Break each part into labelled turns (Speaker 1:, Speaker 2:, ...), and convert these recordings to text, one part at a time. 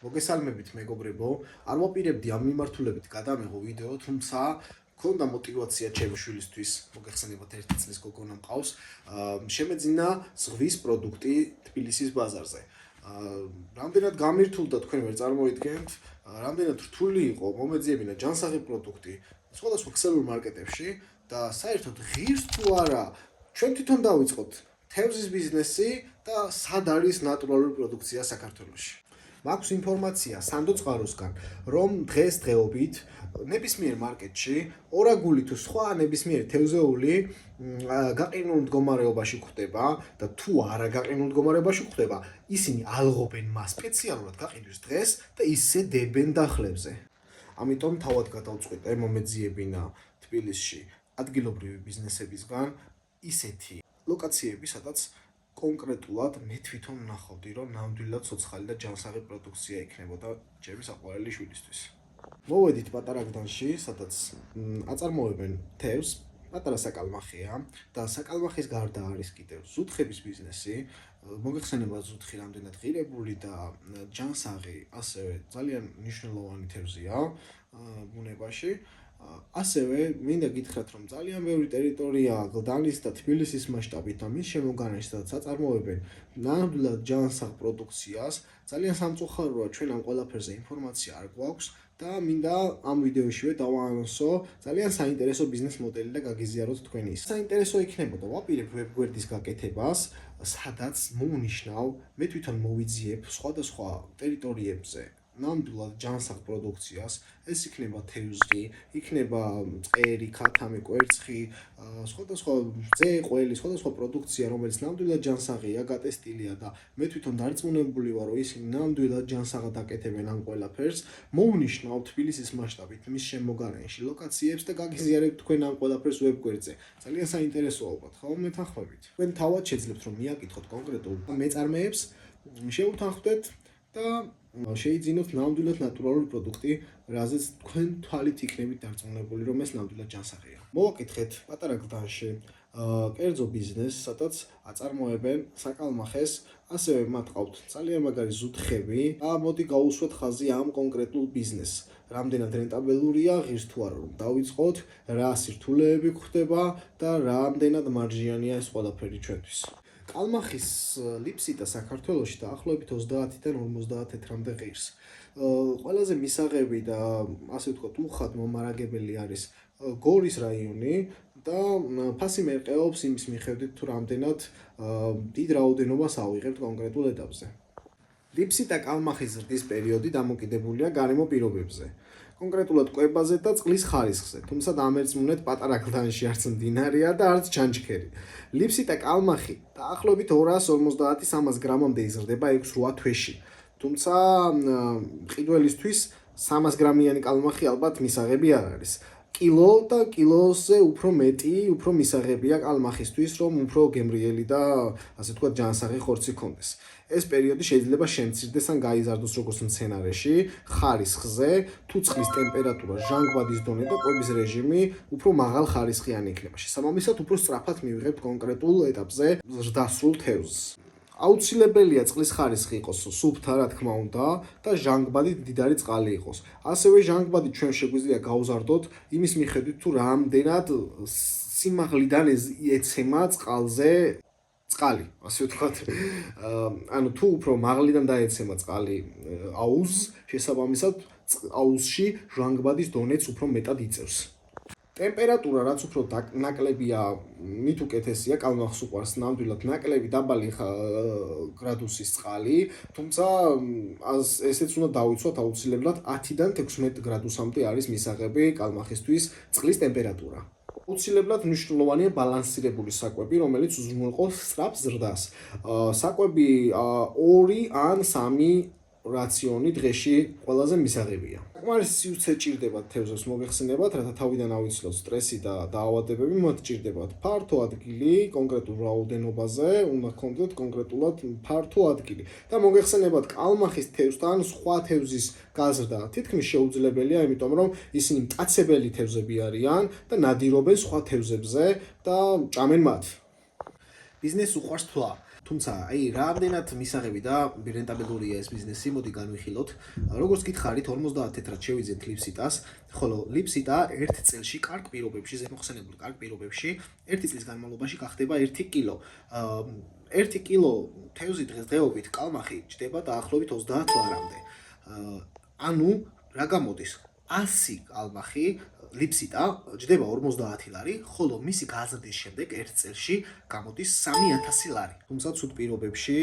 Speaker 1: მოგესალმებით მეგობრებო, არ ვაპირებდი ამ მიმართულებით გადამეღო ვიდეო, თუმცა მქონდა мотивация ჩემი შვილისთვის, მოგეხსენებათ ერთი წლის გოგონა მყავს, შემეძინა ზღვის პროდუქტი თბილისის ბაზარზე. რამდენად გამირთულდა თქვენ ვერ წარმოიდგენთ, რამდენად რთული იყო მომეძიებინა ჯანსაღი პროდუქტი სხვადასხვა ქსელურ მარკეტებში და საერთოდ ღირს თუ არა ჩვენ თვითონ დავიწყოთ თევზის ბიზნესი და სად არის ნატურალური პროდუქცია საქართველოში. მაქვს ინფორმაცია სანდო წყაროსგან, რომ დღესდღეობით ნებისმიერ მარკეტში ორაგული თუ სხვა ნებისმიერი თევზეული გაყინულ მდგომარეობაში გვხვდება და თუ არა გაყინულ მდგომარეობაში გვხვდება, ისინი ალღობენ მას სპეციალურად გაყიდვის დღეს და ისე დებენ დახლებზე. ამიტომ თავად გადავწყვიტე მომეძიებინა თბილისში ადგილობრივი ბიზნესებისგან ისეთი ლოკაციები, სადაც კონკრეტულად მე თვითონ ვნახავდი, რომ ნამდვილად ცოცხალი და ჯანსაღი პროდუქცია იქნებოდა ჩემი საყვარელი შვილისთვის. მოვედით პატარა გდანში, სადაც აწარმოებენ თევზს, პატარა საკალმახია და საკალმახის გარდა არის კიდევ ზუთხების ბიზნესი. მოგეხსენება ზუთხი რამდენად ღირებული და ჯანსაღი, ასევე ძალიან მნიშვნელოვანი თევზია ბუნებაში. ასევე მინდა გითხრათ, რომ ძალიან ბევრი ტერიტორია გლდანის და თბილისის მასშტაბით და მის შემოგარენში, სადაც აწარმოებენ ნამდვილად ჯანსაღ პროდუქციას, ძალიან სამწუხაროა ჩვენ ამ ყველაფერზე ინფორმაცია არ გვაქვს და მინდა ამ ვიდეოშივე დავაანონსო ძალიან საინტერესო ბიზნეს მოდელი და გაგიზიაროთ თქვენი ის. საინტერესო იქნებოდა ვაპირებ ვებგვერდის გაკეთებას, სადაც მოვნიშნავ, მე თვითონ მოვიძიებ სხვადასხვა ტერიტორიებზე ნამდვილად ჯანსაღ პროდუქციას, ეს იქნება თევზი, იქნება წერი, ქათამი, კვერცხი, სხვადასხვა ძე-ყველი, სხვადასხვა პროდუქცია, რომელიც ნამდვილად ჯანსაღია, გატესტილია და მე თვითონ დარწმუნებული ვარ, რომ ისინი ნამდვილად ჯანსაღად აკეთებენ ამ ყველაფერს. მოვნიშნავ თბილისის მასშტაბით მის შემოგარენში ლოკაციებს და გაგიზიარებთ თქვენ ამ ყველაფერს ვებგვერდზე. ძალიან საინტერესოა ალბათ, ხო, მეთანხმებით. თქვენ თავად შეძლებთ რომ მიაკითხოთ კონკრეტულ მეწარმეებს, შეუთანხმდეთ და შეიძინოთ ნამდვილად ნატურალური პროდუქტი, რაზეც თქვენ თვალით იქნებით დარწმუნებული, რომ ეს ნამდვილად ჯანსაღია. მოვაკითხეთ პატარა გლდანში კერძო ბიზნესს, სადაც აწარმოებენ საკალმახეს, ასევე მათ ყავთ ძალიან მაგარი ზუთხები და მოდი გავუსვათ ხაზი ამ კონკრეტულ ბიზნესს. რამდენად რენტაბელურია, ღირს თუ არა რომ დავიწყოთ, რა სირთულეები გვხვდება და რამდენად მარჯიანია ეს ყველაფერი ჩვენთვის. კალმახის ლიფსიტა საქართველოში დაახლოებით 30-დან 50 თეთრამდე ღირს. ყველაზე მისაღები და ასე ვთქვათ, უხად მომარაგებელი არის გორის რაიონი და ფასი მერყეობს იმის მიხედვით, თუ რამდენად დიდ რაოდენობას ავიღებთ კონკრეტულ ეტაპზე. ლიფსიტა კალმახის ზრდის პერიოდი დამოკიდებულია გარემო პირობებზე. კონკრეტულად კვებაზე და წყლის ხარისხზე, თუმცა დამერწმუნეთ პატარა გლდანში არც მდინარეა და არც ჩანჩქერი. ლიფსიტა კალმახი დაახლოებით 250-300 გრამამდე იზრდება 6-8 თვეში. თუმცა მყიდველისთვის 300 გრამიანი კალმახი ალბათ მისაღები არ არის. კილო და კილოზე უფრო მეტი, უფრო მისაღებია კალმახისთვის, რომ უფრო გემრიელი და ასე ვთქვათ ჯანსაღი ხორცი ქონდეს. ეს პერიოდი შეიძლება შემცირდეს ან გაიზარდოს როგორც მცენარეში, ხარისხზე, თუ წყლის ტემპერატურა, ჟანგბადის დონე და კვების რეჟიმი უფრო მაღალ ხარისხიანი იქნება. შესაბამისად, უფრო სწრაფად მივიღებთ კონკრეტულ ეტაპზე ზრდასრულ თევზს. აუცილებელია წყლის ხარისხი იყოს სუფთა, რა თქმა უნდა, და ჟანგბადი მდიდარი წყალი იყოს. ასევე ჟანგბადი ჩვენ შეგვიძლია გავზარდოთ იმის მიხედვით, თუ რამდენად სიმაღლიდან ეცემა წყალზე წყალი, ასე ვთქვათ. ანუ თუ უფრო მაღლიდან დაეცემა წყალი აუზს, შესაბამისად აუზში ჟანგბადის დონეც უფრო მეტად იწევს. ტემპერატურა რაც უფრო ნაკლებია, მით უკეთესია, კალმახს უყვარს ნამდვილად ნაკლები დაბალი გრადუსის წყალი, თუმცა ესეც უნდა დავიცვათ აუცილებლად 10-დან 16 გრადუსამდე არის მისაღები კალმახისთვის წყლის ტემპერატურა. აუცილებლად მნიშვნელოვანია ბალანსირებული საკვები, რომელიც უზრუნველყოს სწრაფ ზრდას. საკვები 2 ან 3 რაციონი დღეში ყველაზე მისაღებია. საკმარისი სივრცე ჭირდებათ თევზებს მოგეხსენებათ, რათა თავიდან ავიცილოთ სტრესი და დაავადებები, მათ ჭირდებათ ფართო ადგილი, კონკრეტულ რაოდენობაზე, უნდა გქონდეთ კონკრეტულად ფართო ადგილი. და მოგეხსენებათ კალმახის თევზთან სხვა თევზის გაზრდა თითქმის შეუძლებელია, იმიტომ რომ ისინი მტაცებელი თევზები არიან და ნადირობენ სხვა თევზებზე და ჭამენ მათ. ბიზნესს უყვარს თვლა. თუმცა აი რამდენად მისაღები და რენტაბელურია ეს ბიზნესი, მოდი განვიხილოთ. როგორც გითხარით 50 თეთრად შევიძენთ ლიფსიტას, ხოლო ლიფსიტა ერთ წელში კარგ პირობებში, ზემოხსენებულ კარგ პირობებში, ერთი წლის განმავლობაში გახდება 1 კილო. 1 კილო თევზი დღესდღეობით კალმახი ჯდება დაახლოებით 30 ლარამდე. ანუ რა გამოდის? 100 კალმახი ლიფსიტა ჯდება 50 ლარი, ხოლო მისი გაზრდის შემდეგ ერთ წელში გამოდის 3000 ლარი. თუმცა ცუდ პირობებში,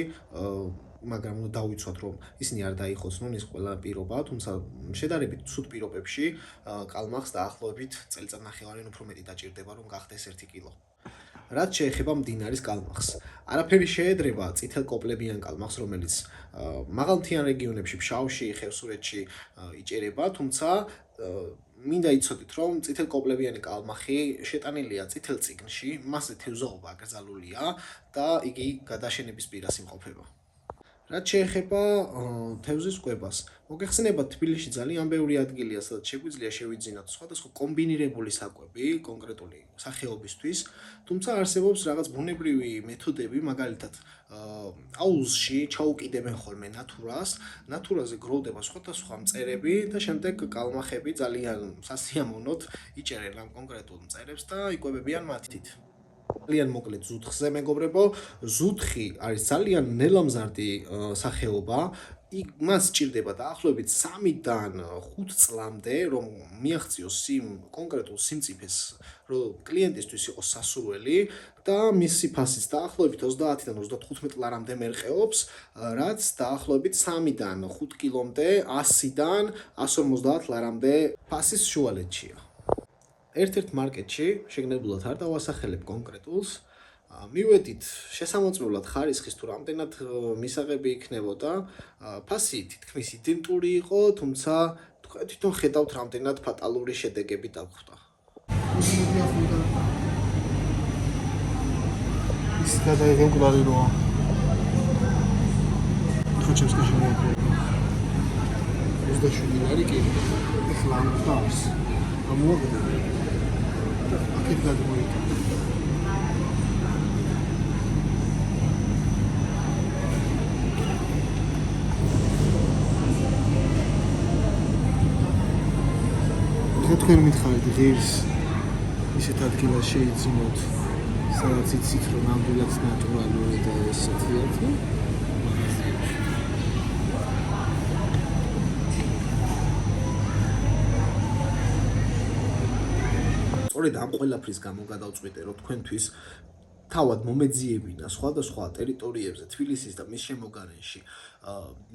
Speaker 1: მაგრამ უნდა დავიცვათ, რომ ისინი არ დაიხოცნონ ეს ყველა პირობა, თუმცა შედარებით ცუდ პირობებში კალმახს დაახლოებით წელიწადნახევარიდან უფრო მეტი დაჭირდება, რომ გახდეს 1 კილო. რაც შეეხება მდინარის კალმახს. არაფერი შეედრება წითელკოპლებიან კალმახს, რომელიც მაღალმთიან რეგიონებში, ფშავში, ხევსურეთში იჭერება, თუმცა მინდა იცოდეთ, რომ წითელკოპლებიანი კალმახი შეტანილია წითელ წიგნში, მასზე თევზაობა აკრძალულია და იგი გადაშენების პირას იმყოფება. რაც შეეხება თევზის კვებას, მოგეხსენებათ, თბილისში ძალიან ბევრი ადგილია, სადაც შეგვიძლია შევიძინოთ სხვადასხვა კომბინირებული საკვები კონკრეტული სახეობისთვის, თუმცა არსებობს რაღაც ბუნებრივი მეთოდები, მაგალითად, აუზში ჩაუკიდებენ ხოლმე ნატურაზე გროვდება სხვადასხვა მწერები და შემდეგ კალმახები ძალიან სასიამოვნოდ იჭერენ ამ კონკრეტულ მწერებს და იკვებებიან მათით. ძალიან მოკლედ ზუთხზე მეგობრებო, ზუთხი არის ძალიან ნელამზარდი სახეობა, მას სჭირდება დაახლოებით 3-დან 5 წლამდე, რომ მიაღწიოს კონკრეტულ სიმწიფეს, რომ კლიენტისთვის იყოს სასურველი და მისი ფასიც დაახლოებით 30-დან 35 ლარამდე მერყეობს, რაც დაახლოებით 3-დან 5 კილომდე 100-დან 150 ლარამდე ფასის შუალედშია. ერთ-ერთ მარკეტში შეგნებულად არ დავასახელებ კონკრეტულს, მივედით შესამოწმებლად ხარისხის თუ რამდენად მისაღები იქნებოდა, ფასი თითქმის იდენტური იყო, თუმცა თვითონ ხედავთ რამდენად ფატალური შედეგები დაგვხვდა.
Speaker 2: ის გადაიღე მკვდარი როა. ხოჩებს გაშენებული. 27 ლარი კი. ეხლა ამ დავს. ამოაგდა. აქეთ გადმოიჭა. თქვენ მითხარით ღირს ისეთ ადგილას შეიძინოთ, სადაც იცით, რომ ნამდვილად ნატურალური და ესეთიათი.
Speaker 1: სწორედ ამ ყველაფრის გამო გადავწყვიტე, რომ თქვენთვის თავად მომეძიებინა სხვადასხვა ტერიტორიებზე, თბილისის და მის შემოგარენში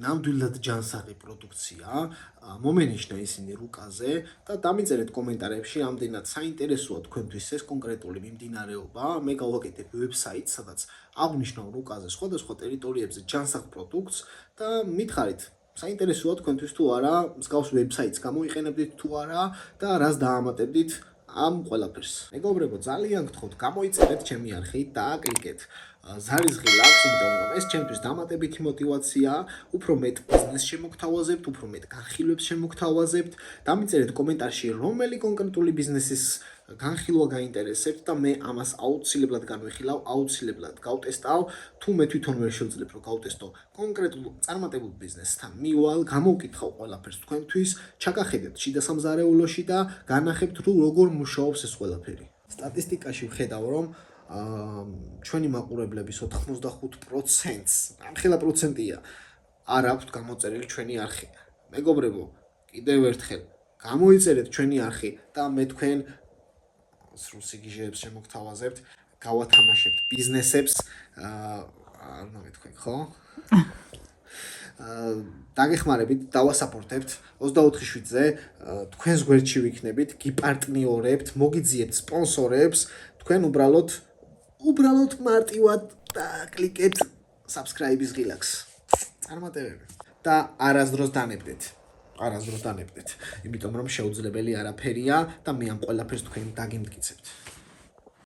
Speaker 1: ნამდვილად ჯანსაღი პროდუქცია, მომენიშნა ისინი რუკაზე და დამიწერეთ კომენტარებში, ამდენად საინტერესოა თქვენთვის ეს კონკრეტული მიმდინარეობა, მე გავაკეთებ ვებსაიტს, სადაც აღვნიშნავ რუკაზე სხვადასხვა ტერიტორიებზე ჯანსაღ პროდუქტს და მითხარით, საინტერესოა თქვენთვის თუ არა, მსგავს ვებსაიტს გამოიყენებდით თუ არა და რას დაამატებდით ამ ყველაფერს. მეგობრებო, ძალიან გთხოვთ, გამოიწერეთ ჩემი არხი, დააკლიკეთ ზარიზღი ლайკს, იმიტომ რომ ეს ჩემთვის დამატებითი мотиваცია, უფრო მეტ ბიზნესს შემოგთავაზებთ, უფრო მეტ განხილვებს შემოგთავაზებთ, დამიწერეთ კომენტარში, რომელი კონკრეტული ბიზნესის განხილვა გაინტერესებთ და მე ამას აუცილებლად განვიხილავ, აუცილებლად გავტესტავ, თუ მე თვითონ ვერ შევძლებ, რომ გავტესტო კონკრეტულ წარმატებულ ბიზნესთან მივალ, გამოვკითხავ ყველაფერს თქვენთვის, ჩაგახედეთ შიდა სამზარეულოში და განახებთ, თუ როგორ მუშაობს ეს ყველაფერი. სტატისტიკაში ვხედავ, რომ ჩვენი მაყურებლების 85%-ს, ამხელა პროცენტია, არ აქვთ გამოწერილი ჩვენი არხი. მეგობრებო, კიდევ ერთხელ, გამოიწერეთ ჩვენი არხი და მე თქვენ სრულ სიგიჟეებს შემოგთავაზებთ, გავათამაშებთ ბიზნესებს, არ უნდა მეთქვენ, ხო? დაგეხმარებით, დავასაპორტებთ 24/7-ზე, თქვენს გვერდში ვიქნებით, გიპარტნიორებთ, მოგიძიებთ სპონსორებს, თქვენ უბრალოდ მარტივად დაკლიკეთ subscribe-ის ღილაკს. წარმატებები და არასდროს დანებდეთ. იმიტომ რომ შეუძლებელი არაფერია და მე ამ ყველაფერს თქვენ დაგიმტკიცებთ.